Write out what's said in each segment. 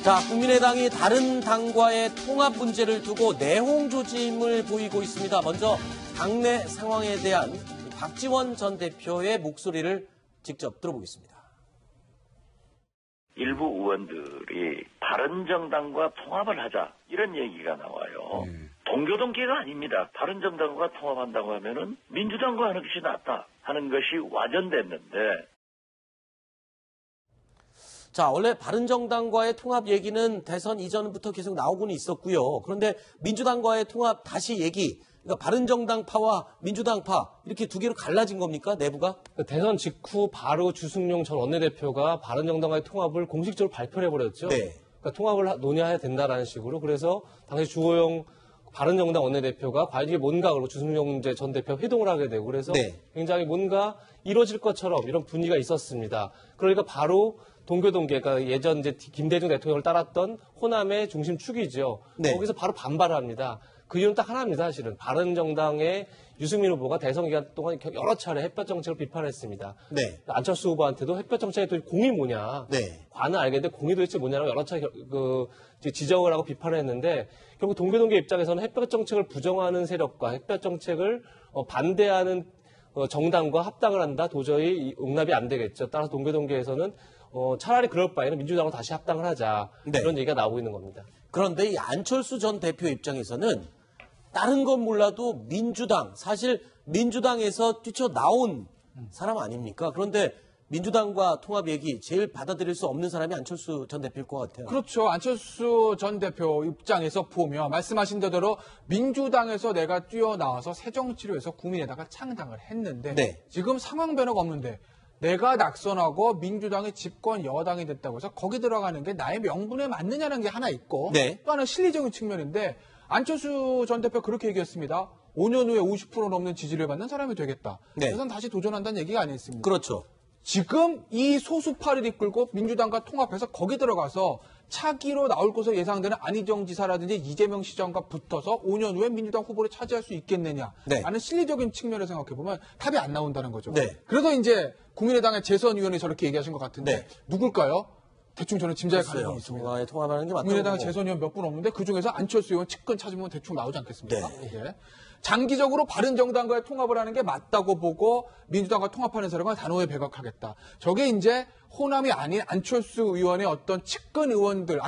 자, 국민의당이 다른 당과의 통합 문제를 두고 내홍 조짐을 보이고 있습니다. 먼저 당내 상황에 대한 박지원 전 대표의 목소리를 직접 들어보겠습니다. 일부 의원들이 바른정당과 통합을 하자 이런 얘기가 나와요. 동교동계가 아닙니다. 바른정당과 통합한다고 하면은 민주당과 하는 것이 낫다 하는 것이 와전됐는데. 자, 원래 바른정당과의 통합 얘기는 대선 이전부터 계속 나오고는 있었고요. 그런데 민주당과의 통합 다시 얘기, 그러니까 바른정당파와 민주당파 이렇게 두 개로 갈라진 겁니까, 내부가? 대선 직후 바로 주승용 전 원내대표가 바른정당과의 통합을 공식적으로 발표를 해버렸죠. 네. 그러니까 통합을 논의해야 된다라는 식으로. 그래서 당시 주호영 바른정당 원내대표가 과연 이게 뭔가 그러고 주승용 전 대표 회동을 하게 되고 그래서 네. 굉장히 뭔가 이루어질 것처럼 이런 분위기가 있었습니다. 그러니까 바로 동교동계, 그러니까 예전 이제 김대중 대통령을 따랐던 호남의 중심축이죠. 네. 거기서 바로 반발을 합니다. 그 이유는 딱 하나입니다, 사실은. 바른정당의 유승민 후보가 대선 기간 동안 여러 차례 햇볕 정책을 비판했습니다. 네. 안철수 후보한테도 햇볕 정책의 또 공이 뭐냐. 네. 과는 알겠는데 공이 도대체 뭐냐라고 여러 차례 지적을 하고 비판을 했는데 결국 동교동계 입장에서는 햇볕 정책을 부정하는 세력과 햇볕 정책을 반대하는 정당과 합당을 한다. 도저히 용납이 안 되겠죠. 따라서 동교동계에서는 차라리 그럴 바에는 민주당으로 다시 합당을 하자. 네. 그런 얘기가 나오고 있는 겁니다. 그런데 이 안철수 전 대표 입장에서는 다른 건 몰라도 민주당, 사실 민주당에서 뛰쳐나온 사람 아닙니까? 그런데 민주당과 통합 얘기 제일 받아들일 수 없는 사람이 안철수 전 대표일 것 같아요. 그렇죠. 안철수 전 대표 입장에서 보면 말씀하신 대로 민주당에서 내가 뛰어나와서 새정치를 위해서 국민의당을 창당을 했는데 네. 지금 상황 변화가 없는데 내가 낙선하고 민주당이 집권 여당이 됐다고 해서 거기 들어가는 게 나의 명분에 맞느냐는 게 하나 있고 네. 또 하나는 실리적인 측면인데 안철수 전 대표 그렇게 얘기했습니다. 5년 후에 50% 넘는 지지를 받는 사람이 되겠다. 네. 그래서 다시 도전한다는 얘기가 아니었습니다. 그렇죠. 지금 이 소수파를 이끌고 민주당과 통합해서 거기 들어가서 차기로 나올 것으로 예상되는 안희정 지사라든지 이재명 시장과 붙어서 5년 후에 민주당 후보를 차지할 수 있겠느냐라는 네. 실리적인 측면을 생각해보면 답이 안 나온다는 거죠. 네. 그래서 이제 국민의당의 재선위원이 저렇게 얘기하신 것 같은데 네. 누굴까요? 대충 저는 짐작할 글쎄요. 가능성이 있습니다. 통합에 통합하는 게 맞다고 국민의당의 보고. 재선위원 몇 분 없는데 그중에서 안철수 의원 측근 찾으면 대충 나오지 않겠습니까? 네. 예. 장기적으로 바른정당과의 통합을 하는 게 맞다고 보고 민주당과 통합하는 사람은 단호히 배격하겠다. 저게 이제 호남이 아닌 안철수 의원의 어떤 측근 의원들,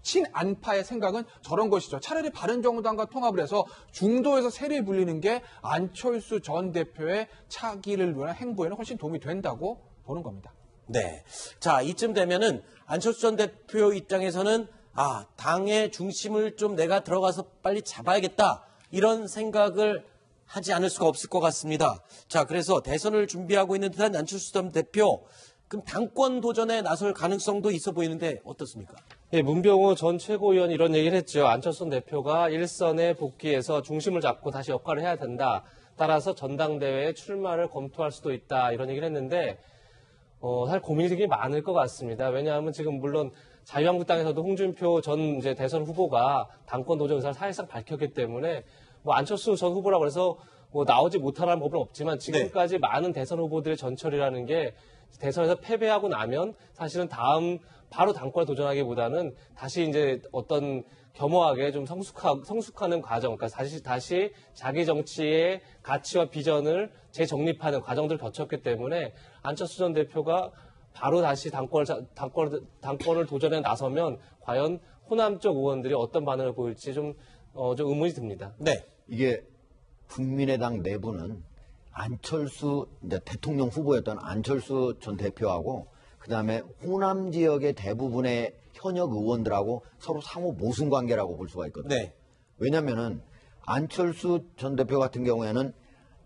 친안파의 생각은 저런 것이죠. 차라리 바른정당과 통합을 해서 중도에서 세를 불리는 게 안철수 전 대표의 차기를 위한 행보에는 훨씬 도움이 된다고 보는 겁니다. 네. 자, 이쯤 되면은 안철수 전 대표 입장에서는 당의 중심을 좀 내가 들어가서 빨리 잡아야겠다. 이런 생각을 하지 않을 수가 없을 것 같습니다. 자, 그래서 대선을 준비하고 있는 듯한 안철수 전 대표, 그럼 당권 도전에 나설 가능성도 있어 보이는데 어떻습니까? 예, 문병호 전 최고위원이 이런 얘기를 했죠. 안철수 대표가 일선에 복귀해서 중심을 잡고 다시 역할을 해야 된다. 따라서 전당대회에 출마를 검토할 수도 있다. 이런 얘기를 했는데 사실 고민이 되게 많을 것 같습니다. 왜냐하면 지금 물론 자유한국당에서도 홍준표 전 이제 대선 후보가 당권 도전 의사를 사실상 밝혔기 때문에 안철수 전 후보라고 해서 나오지 못하라는 법은 없지만 지금까지 많은 대선 후보들의 전철이라는 게 대선에서 패배하고 나면 사실은 바로 당권에 도전하기보다는 다시 이제 어떤 겸허하게 좀 성숙하는 과정, 그러니까 다시 자기 정치의 가치와 비전을 재정립하는 과정들을 거쳤기 때문에 안철수 전 대표가 바로 다시 당권을 도전해 나서면 과연 호남 쪽 의원들이 어떤 반응을 보일지 좀 의문이 듭니다. 네. 이게 국민의당 내부는 안철수 이제 대통령 후보였던 안철수 전 대표하고 그다음에 호남 지역의 대부분의 현역 의원들하고 서로 상호 모순 관계라고 볼 수가 있거든요. 네. 왜냐면은 안철수 전 대표 같은 경우에는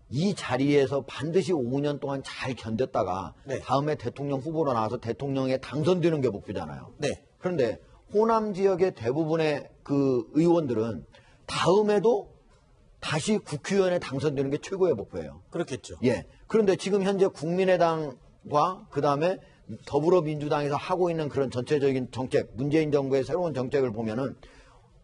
이 자리에서 반드시 5년 동안 잘 견뎠다가 네. 다음에 대통령 후보로 나와서 대통령에 당선되는 게 목표잖아요. 네. 그런데 호남 지역의 대부분의 그 의원들은 다음에도 다시 국회의원에 당선되는 게 최고의 목표예요. 그렇겠죠. 예. 그런데 지금 현재 국민의당과 그다음에 더불어민주당에서 하고 있는 그런 전체적인 정책, 문재인 정부의 새로운 정책을 보면은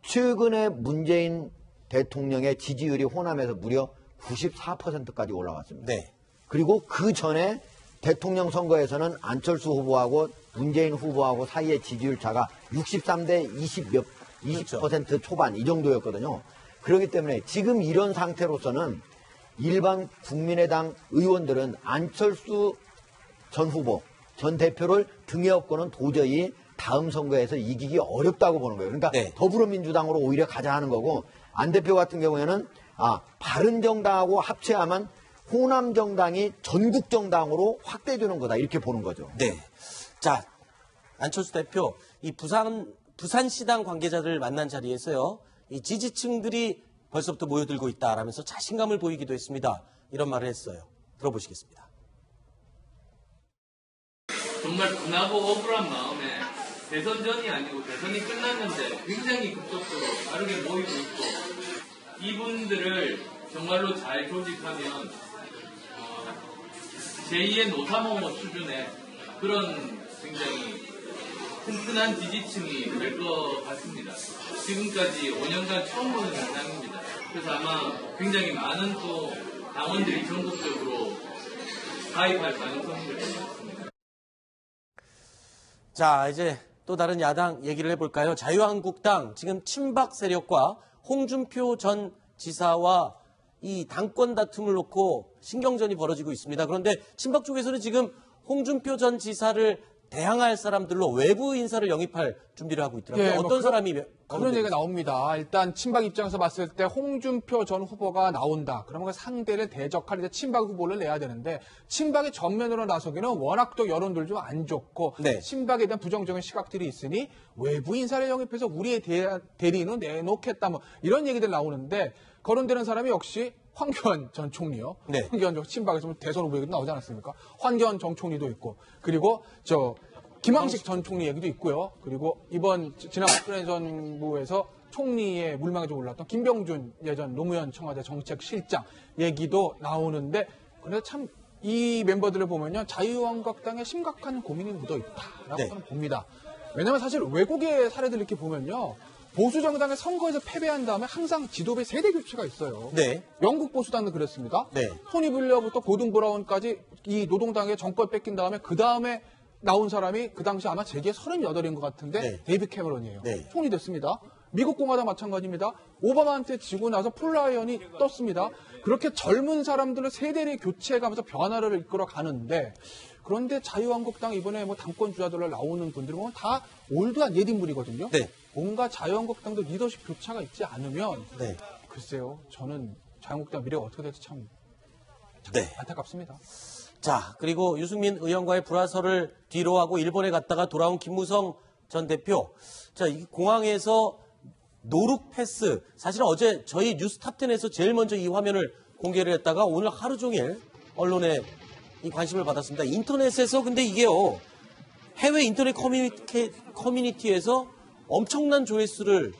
최근에 문재인 대통령의 지지율이 호남에서 무려 94%까지 올라왔습니다. 네. 그리고 그 전에 대통령 선거에서는 안철수 후보하고 문재인 후보하고 사이의 지지율 차가 63대 20% 초반 이 정도였거든요. 그렇기 때문에 지금 이런 상태로서는 일반 국민의당 의원들은 안철수 전 후보, 전 대표를 등에 업고는 도저히 다음 선거에서 이기기 어렵다고 보는 거예요. 그러니까 네. 더불어민주당으로 오히려 가자 하는 거고, 안 대표 같은 경우에는 바른정당하고 합체하면 호남정당이 전국정당으로 확대되는 거다 이렇게 보는 거죠. 네. 자, 안철수 대표, 이 부산시당 관계자들 만난 자리에서요, 이 지지층들이 벌써부터 모여들고 있다라면서 자신감을 보이기도 했습니다. 이런 말을 했어요. 들어보시겠습니다. 정말 분하고 억울한 마음에 대선전이 아니고 대선이 끝났는데 굉장히 급속도로 빠르게 모이고 있고, 이분들을 정말로 잘 조직하면 제2의 노사모모 수준의 그런 굉장히 튼튼한 지지층이 될 것 같습니다. 지금까지 5년간 처음 보는 현상입니다. 그래서 아마 굉장히 많은 또 당원들이 전국적으로 가입할 가능성이 있습니다. 자, 이제 또 다른 야당 얘기를 해볼까요? 자유한국당, 지금 친박 세력과 홍준표 전 지사와 이 당권 다툼을 놓고 신경전이 벌어지고 있습니다. 그런데 친박 쪽에서는 지금 홍준표 전 지사를 대항할 사람들로 외부 인사를 영입할 준비를 하고 있더라고요. 예, 어떤 사람이 그런 얘기가 나옵니다. 일단 친박 입장에서 봤을 때 홍준표 전 후보가 나온다. 그러면 그 상대를 대적할 이제 친박 후보를 내야 되는데, 친박이 전면으로 나서기는 워낙 또 여론들 좀 안 좋고 네. 친박에 대한 부정적인 시각들이 있으니 외부 인사를 영입해서 우리의 대리인은 내놓겠다, 뭐 이런 얘기들 나오는데, 거론되는 사람이 역시 황교안 전 총리요. 네. 황교안 전 친박에서 대선 후보에도 나오지 않았습니까? 황교안 전 총리도 있고, 그리고 김황식 전 총리 얘기도 있고요. 그리고 이번 지난 박근혜 정부에서 총리의 물망에 좀 올랐던 김병준 예전 노무현 청와대 정책실장 얘기도 나오는데, 근데 참 이 멤버들을 보면요, 자유한국당에 심각한 고민이 묻어 있다라고 네. 저는 봅니다. 왜냐하면 사실 외국의 사례들 이렇게 보면요, 보수 정당의 선거에서 패배한 다음에 항상 지도부의 세대 교체가 있어요. 네. 영국 보수당도 그랬습니다. 네. 토니 블레어부터 고든 브라운까지 이 노동당의 정권 뺏긴 다음에 그 다음에 나온 사람이 그 당시 아마 제게 38인 것 같은데 네. 데이비드 캐머런이에요. 네. 총리 됐습니다. 미국 공화당 마찬가지입니다. 오바마한테 지고 나서 폴라이언이 떴습니다. 그렇게 젊은 사람들을 세대의 교체해가면서 변화를 이끌어 가는데, 그런데 자유한국당 이번에 뭐 당권 주자들로 나오는 분들 보면 다 올드한 옛 인물이거든요. 네. 뭔가 자유한국당도 리더십 교체가 있지 않으면, 네. 글쎄요, 저는 자유한국당 미래가 어떻게 될지 참 네. 안타깝습니다. 자, 그리고 유승민 의원과의 불화설을 뒤로하고 일본에 갔다가 돌아온 김무성 전 대표. 자, 이 공항에서 노룩 패스. 사실은 어제 저희 뉴스 탑10에서 제일 먼저 이 화면을 공개를 했다가 오늘 하루 종일 언론에 이 관심을 받았습니다. 인터넷에서 근데 이게요, 해외 인터넷 커뮤니티에서 엄청난 조회수를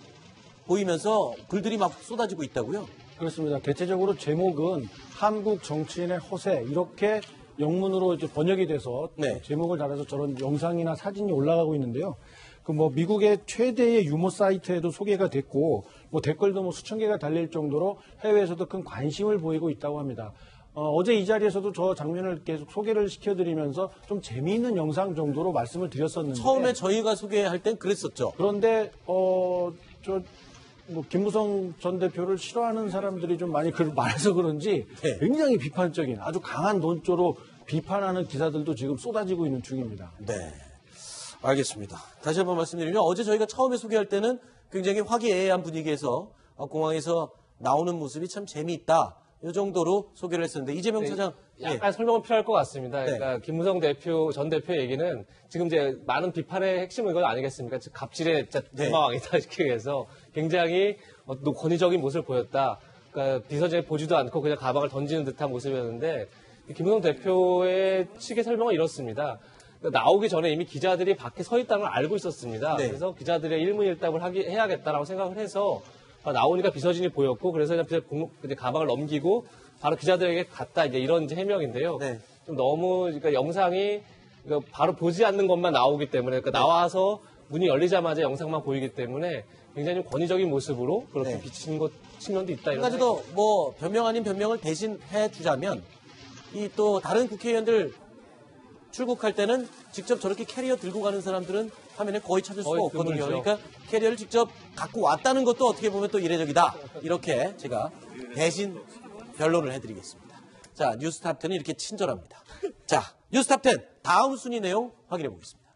보이면서 글들이 막 쏟아지고 있다고요? 그렇습니다. 대체적으로 제목은 한국 정치인의 허세 이렇게 영문으로 이제 번역이 돼서 네. 제목을 달아서 저런 영상이나 사진이 올라가고 있는데요. 그 뭐 미국의 최대의 유머 사이트에도 소개가 됐고, 뭐 댓글도 뭐 수천 개가 달릴 정도로 해외에서도 큰 관심을 보이고 있다고 합니다. 어제 이 자리에서도 저 장면을 계속 소개를 시켜드리면서 좀 재미있는 영상 정도로 말씀을 드렸었는데, 처음에 저희가 소개할 땐 그랬었죠. 그런데 김무성 전 대표를 싫어하는 사람들이 좀 많이 많아서 그런지 네. 굉장히 비판적인, 아주 강한 논조로 비판하는 기사들도 지금 쏟아지고 있는 중입니다. 네. 알겠습니다. 다시 한번 말씀드리면 어제 저희가 처음에 소개할 때는 굉장히 화기애애한 분위기에서 공항에서 나오는 모습이 참 재미있다. 이 정도로 소개를 했었는데 이재명 차장. 약간 설명은 필요할 것 같습니다. 네. 그러니까 김무성 전 대표 얘기는 지금 이제 많은 비판의 핵심은 이건 아니겠습니까? 즉 갑질의 대마왕이다 시키기 위해서 굉장히 권위적인 모습을 보였다. 그러니까 비서진에 보지도 않고 그냥 가방을 던지는 듯한 모습이었는데, 김무성 대표의 측의 설명은 이렇습니다. 나오기 전에 이미 기자들이 밖에 서 있다는 걸 알고 있었습니다. 네. 그래서 기자들의 일문일답을 해야겠다라고 생각을 해서 나오니까 비서진이 보였고, 그래서 그냥 가방을 넘기고 바로 기자들에게 갔다, 이제 이런 이제 해명인데요. 네. 좀 너무 그러니까 영상이 바로 보지 않는 것만 나오기 때문에, 그러니까 나와서 문이 열리자마자 영상만 보이기 때문에 굉장히 좀 권위적인 모습으로 그렇게 네. 비치는 측면도 있다. 한 가지 더 뭐 변명 아닌 변명을 대신해 주자면 이 또 다른 국회의원들 출국할 때는 직접 저렇게 캐리어 들고 가는 사람들은 화면에 거의 찾을 수가 거의 없거든요. 드물죠. 그러니까 캐리어를 직접 갖고 왔다는 것도 어떻게 보면 또 이례적이다. 이렇게 제가 대신 변론을 해드리겠습니다. 자, 뉴스탑10은 이렇게 친절합니다. 자, 뉴스탑10 다음 순위 내용 확인해 보겠습니다.